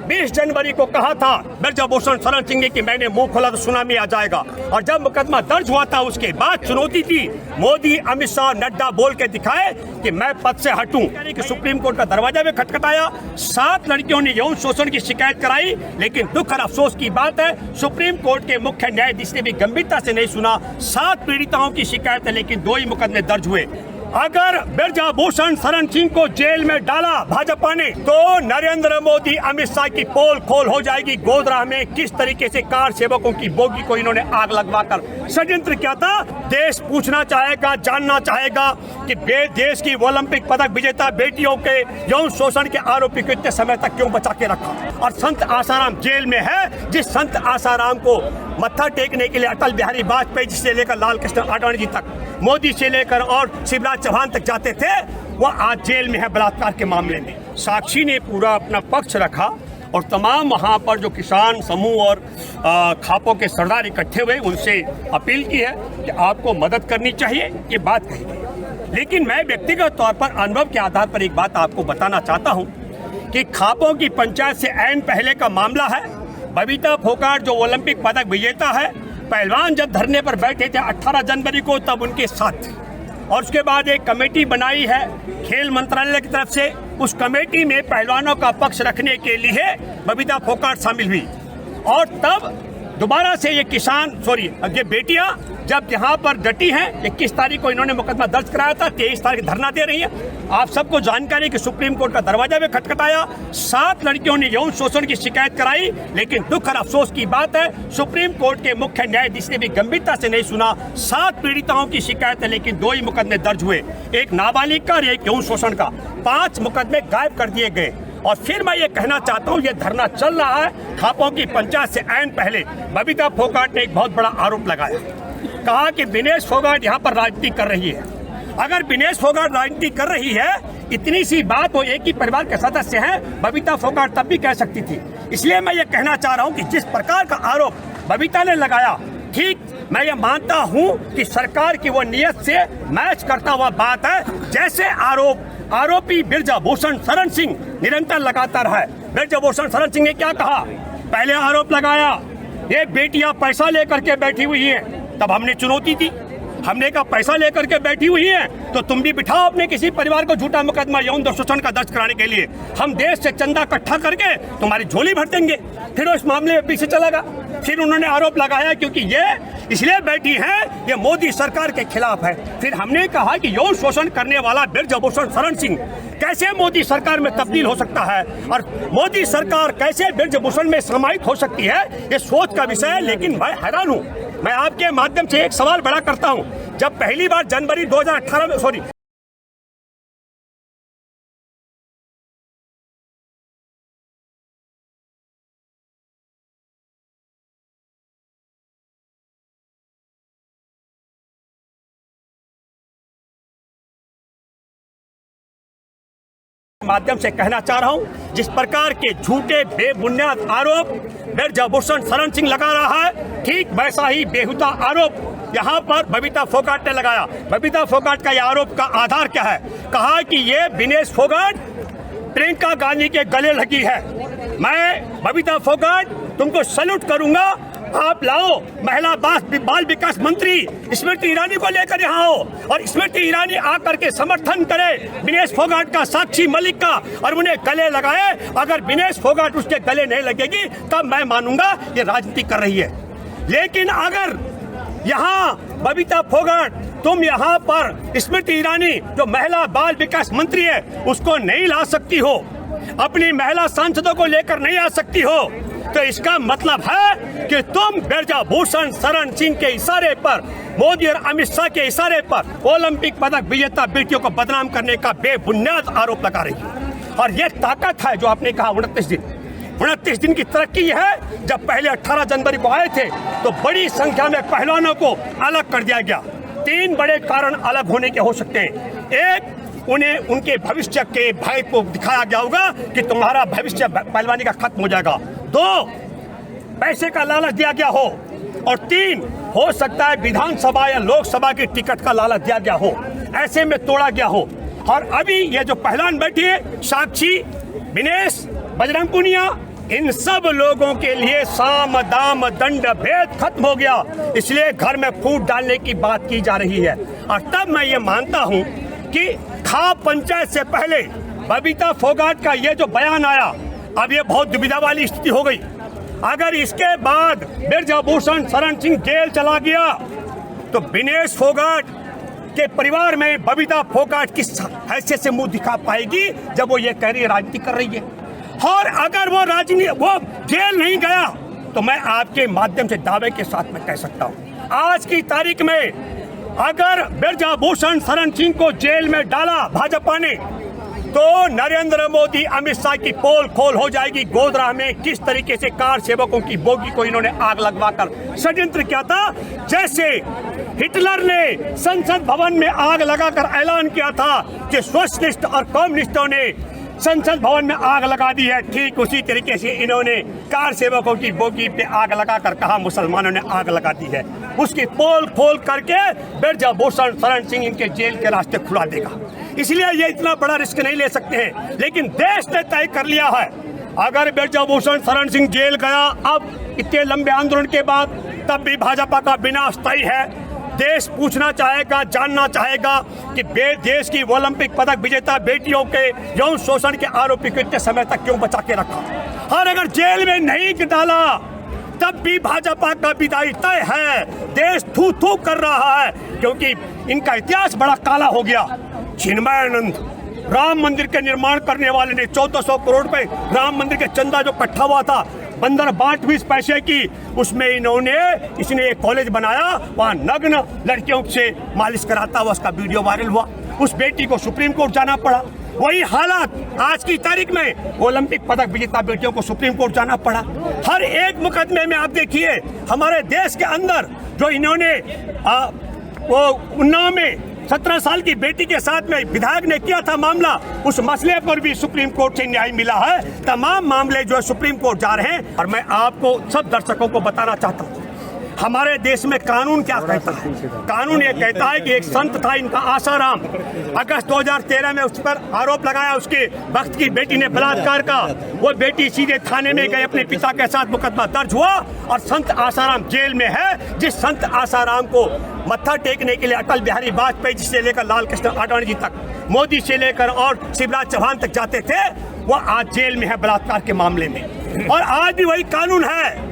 20 जनवरी को कहा था ब्रजभूषण शरण सिंह ने कि मैंने मुंह खोला तो सुनामी आ जाएगा, और जब मुकदमा दर्ज हुआ था उसके बाद चुनौती थी। मोदी, अमित शाह, नड्डा बोल के दिखाए कि मैं पद से हटूं। यानी कि सुप्रीम कोर्ट का दरवाजा भी खटखटाया। 7 लड़कियों ने यौन शोषण की शिकायत कराई, लेकिन दुख और अफसोस की बात है सुप्रीम कोर्ट के मुख्य न्यायाधीश ने भी गंभीरता से नहीं सुना। 7 पीड़िताओं की शिकायत है, लेकिन 2 ही मुकदमे दर्ज हुए। अगर ब्रजभूषण शरण सिंह को जेल में डाला भाजपा ने, तो नरेंद्र मोदी, अमित शाह की पोल खोल हो जाएगी। गोधरा में किस तरीके से कार सेवकों की बोगी को इन्होंने आग लगवाकर षड्यंत्र किया था। देश पूछना चाहेगा, जानना चाहेगा कि देश की ओलंपिक पदक विजेता बेटियों के यौन शोषण के आरोपी को इतने समय तक क्यों बचा के रखा। और संत आसाराम जेल में है, जिस संत आसाराम को मत्था टेकने के लिए अटल बिहारी वाजपेयी जी से लेकर लाल कृष्ण आडवाणी जी तक, मोदी से लेकर और शिवराज चौहान तक जाते थे, वह आज जेल में है बलात्कार के मामले में। साक्षी ने पूरा अपना पक्ष रखा और तमाम वहाँ पर जो किसान समूह और खापों के सरदार इकट्ठे हुए, उनसे अपील की है कि आपको मदद करनी चाहिए, ये बात कही गई। लेकिन मैं व्यक्तिगत तौर पर अनुभव के आधार पर एक बात आपको बताना चाहता हूँ कि खापों की पंचायत से ऐन पहले का मामला है। बबीता फोगाट जो ओलंपिक पदक विजेता है, पहलवान जब धरने पर बैठे थे 18 जनवरी को, तब उनके साथ थे। और उसके बाद एक कमेटी बनाई है खेल मंत्रालय की तरफ से। उस कमेटी में पहलवानों का पक्ष रखने के लिए बबीता फोगाट शामिल हुई, और तब दोबारा से ये ये बेटियां जब यहाँ पर डटी हैं, 21 तारीख को इन्होंने मुकदमा दर्ज कराया था, 23 तारीख धरना दे रही है। आप सबको जानकारी कि सुप्रीम कोर्ट का दरवाजा भी खटखटाया। 7 लड़कियों ने यौन शोषण की शिकायत कराई, लेकिन दुख और अफसोस की बात है सुप्रीम कोर्ट के मुख्य न्यायाधीश ने भी गंभीरता से नहीं सुना। 7 पीड़िताओं की शिकायत है, लेकिन 2 ही मुकदमे दर्ज हुए, एक नाबालिग का और एक यौन शोषण का। 5 मुकदमे गायब कर दिए गए। और फिर मैं ये कहना चाहता हूँ, ये धरना चल रहा है खापों की पंचायत से ऐन पहले। बबीता फोगाट ने एक बहुत बड़ा आरोप लगाया, कहा कि विनेश फोगाट यहाँ पर राजनीति कर रही है। अगर विनेश फोगाट राजनीति कर रही है, इतनी सी बात, वो एक ही परिवार के सदस्य हैं, बबीता फोगाट तब भी कह सकती थी। इसलिए मैं ये कहना चाह रहा हूँ कि जिस प्रकार का आरोप बबीता ने लगाया, ठीक, मैं ये मानता हूँ कि सरकार की वो नियत से मैच करता हुआ बात है। जैसे आरोपी ब्रजभूषण शरण सिंह निरंतर लगाता रहा है। ब्रजभूषण शरण सिंह ने क्या कहा, पहले आरोप लगाया ये बेटियां पैसा लेकर के बैठी हुई हैं, तब हमने चुनौती दी, हमने कहा पैसा लेकर के बैठी हुई हैं तो तुम भी बिठाओ अपने किसी परिवार को झूठा मुकदमा यौन शोषण का दर्ज कराने के लिए, हम देश से चंदा इकट्ठा करके तुम्हारी झोली भर देंगे। फिर उस मामले में पीछे चला गया। फिर उन्होंने आरोप लगाया क्योंकि ये इसलिए बैठी है, ये मोदी सरकार के खिलाफ है। फिर हमने कहा कि यौन शोषण करने वाला ब्रजभूषण शरण सिंह कैसे मोदी सरकार में तब्दील हो सकता है, और मोदी सरकार कैसे ब्रजभूषण में समाहित हो सकती है, ये सोच का विषय है। लेकिन मैं हैरान हूँ, मैं आपके माध्यम से एक सवाल बड़ा करता हूँ। जब पहली बार जनवरी 2018 में माध्यम से कहना चाह रहा हूं, जिस प्रकार के झूठे बेबुनियाद आरोप ब्रजभूषण शरण सिंह लगा रहा है, ठीक वैसा ही बेहुदा आरोप यहाँ पर बबीता फोगाट ने लगाया। बबीता फोगाट का यह आरोप का आधार क्या है, कहा कि ये विनेश फोगाट प्रियंका गांधी के गले लगी है। मैं बबीता फोगाट तुमको सैल्यूट करूंगा, आप लाओ महिला बाल विकास मंत्री स्मृति ईरानी को लेकर यहाँ आओ, और स्मृति ईरानी आकर के समर्थन करे विनेश फोगाट का, साक्षी मलिक का, और उन्हें गले लगाए। अगर विनेश फोगाट उसके गले नहीं लगेगी तब मैं मानूंगा ये राजनीति कर रही है। लेकिन अगर यहाँ बबीता फोगाट तुम यहाँ पर स्मृति ईरानी जो महिला बाल विकास मंत्री है उसको नहीं ला सकती हो, अपनी महिला सांसदों को लेकर नहीं आ सकती हो, तो इसका मतलब है कि तुम ब्रजभूषण शरण सिंह के इशारे पर, मोदी और अमित शाह के इशारे पर ओलंपिक पदक विजेता बेटियों को बदनाम करने का बेबुनियाद आरोप लगा रही है। और यह ताकत है जो आपने कहा 29 दिन की तरक्की है। जब पहले 18 जनवरी को आए थे तो बड़ी संख्या में पहलवानों को अलग कर दिया गया। 3 बड़े कारण अलग होने के हो सकते हैं। एक, उन्हें उनके भविष्य के भय को दिखाया गया होगा कि तुम्हारा भविष्य पहलवानी का खत्म हो जाएगा। 2, पैसे का लालच दिया गया हो, और 3, हो सकता है विधानसभा या लोकसभा की टिकट का लालच दिया गया हो, ऐसे में तोड़ा गया हो। और अभी ये जो पहलवान बैठी है, साक्षी, विनेश, बजरंग पुनिया, इन सब लोगों के लिए साम दाम दंड भेद खत्म हो गया, इसलिए घर में फूट डालने की बात की जा रही है। और तब मैं ये मानता हूँ कि खाप पंचायत से पहले बबीता फोगाट का ये जो बयान आया, अब ये बहुत दुविधा वाली स्थिति हो गई। अगर इसके बाद बिरजाभूषण शरण सिंह जेल चला गया तो विनेश फोगाट के परिवार में बबीता फोगाट किस हैसियत से मुंह दिखा पाएगी जब वो ये कह रही है राजनीति कर रही है। और अगर वो जेल नहीं गया तो मैं आपके माध्यम से दावे के साथ मैं कह सकता हूँ, आज की तारीख में अगर बिरजाभूषण शरण सिंह को जेल में डाला भाजपा ने तो नरेंद्र मोदी अमित शाह की पोल खोल हो जाएगी। गोधरा में किस तरीके से कार सेवकों की बोगी को इन्होंने आग लगवाकर षड्यंत्र किया था, जैसे हिटलर ने संसद भवन में आग लगाकर ऐलान किया था कि सोशलिस्ट और कम्युनिस्टों ने संसद भवन में आग लगा दी है, ठीक उसी तरीके से इन्होंने कार सेवकों की बोगी पे आग लगाकर कहा मुसलमानों ने आग लगा दी है। उसकी पोल खोल करके बिरजाभूषण शरण सिंह इनके जेल के रास्ते खुला देगा। इसलिए ये इतना बड़ा रिस्क नहीं ले सकते हैं, लेकिन देश ने तय कर लिया है अगर बिरजाभूषण शरण सिंह जेल गया अब इतने लंबे आंदोलन के बाद, तब भी भाजपा का विनाश तय है। देश पूछना चाहेगा, जानना चाहेगा कि देश की ओलंपिक पदक विजेता बेटियों के यौन शोषण के आरोपी को इतने समय तक क्यों बचा के रखा। और अगर जेल में नहीं डाला तब भी भाजपा का विदाई तय है। देश थू थू कर रहा है क्योंकि इनका इतिहास बड़ा काला हो गया। चिन्मयानंद राम मंदिर के निर्माण करने वाले ने 1400 करोड़ रुपए राम मंदिर के चंदा जो इकट्ठा हुआ था, बंदर बाट 20 पैसे की, उसमें इसने एक कॉलेज बनाया, वहाँ नग्न लड़कियों से मालिश कराता हुआ उसका वीडियो वायरल हुआ। उस बेटी को सुप्रीम कोर्ट जाना पड़ा। वही हालात आज की तारीख में ओलंपिक पदक विजेता बेटियों को सुप्रीम कोर्ट जाना पड़ा। हर एक मुकदमे में आप देखिए हमारे देश के अंदर जो इन्होंने वो उन्नाव में 17 साल की बेटी के साथ में विधायक ने किया था मामला, उस मसले पर भी सुप्रीम कोर्ट से न्याय मिला है। तमाम मामले जो है सुप्रीम कोर्ट जा रहे हैं। और मैं आपको सब दर्शकों को बताना चाहता हूँ हमारे देश में कानून क्या कहता है। कानून ये कहता है कि एक संत था इनका आसाराम, अगस्त 2013 में उस पर आरोप लगाया उसके वक्त की बेटी ने बलात्कार का। वो बेटी सीधे थाने में गए, अपने पिता के साथ मुकदमा दर्ज हुआ और संत आसाराम जेल में है। जिस संत आसाराम को मत्था टेकने के लिए अटल बिहारी वाजपेयी जी से लेकर लाल कृष्ण आडवाणी जी तक, मोदी से लेकर और शिवराज चौहान तक जाते थे, वो आज जेल में है बलात्कार के मामले में। और आज भी वही कानून है।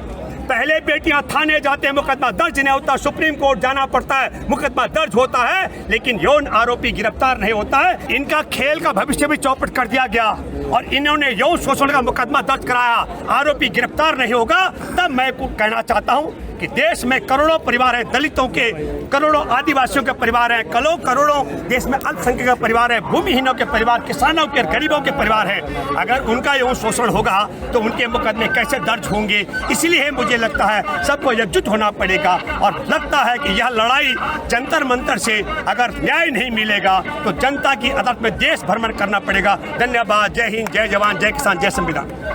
पहले बेटियां थाने जाते हैं, मुकदमा दर्ज नहीं होता, सुप्रीम कोर्ट जाना पड़ता है, मुकदमा दर्ज होता है, लेकिन यौन आरोपी गिरफ्तार नहीं होता है। इनका खेल का भविष्य भी चौपट कर दिया गया और इन्होंने यौन शोषण का मुकदमा दर्ज कराया, आरोपी गिरफ्तार नहीं होगा। तब मैं कहना चाहता हूं कि देश में करोड़ों परिवार हैं, दलितों के करोड़ों, आदिवासियों के परिवार हैं, करोड़ों देश में अल्पसंख्यक के परिवार हैं, भूमिहीनों के परिवार, किसानों के, गरीबों के परिवार हैं। अगर उनका यौन शोषण होगा तो उनके मुकदमे कैसे दर्ज होंगे। इसलिए मुझे लगता है सबको एकजुट होना पड़ेगा और लगता है कि यह लड़ाई जंतर मंतर से अगर न्याय नहीं मिलेगा तो जनता की अदालत में देश भ्रमण करना पड़ेगा। धन्यवाद। जय हिंद, जय जवान, जय किसान, जय संविधान।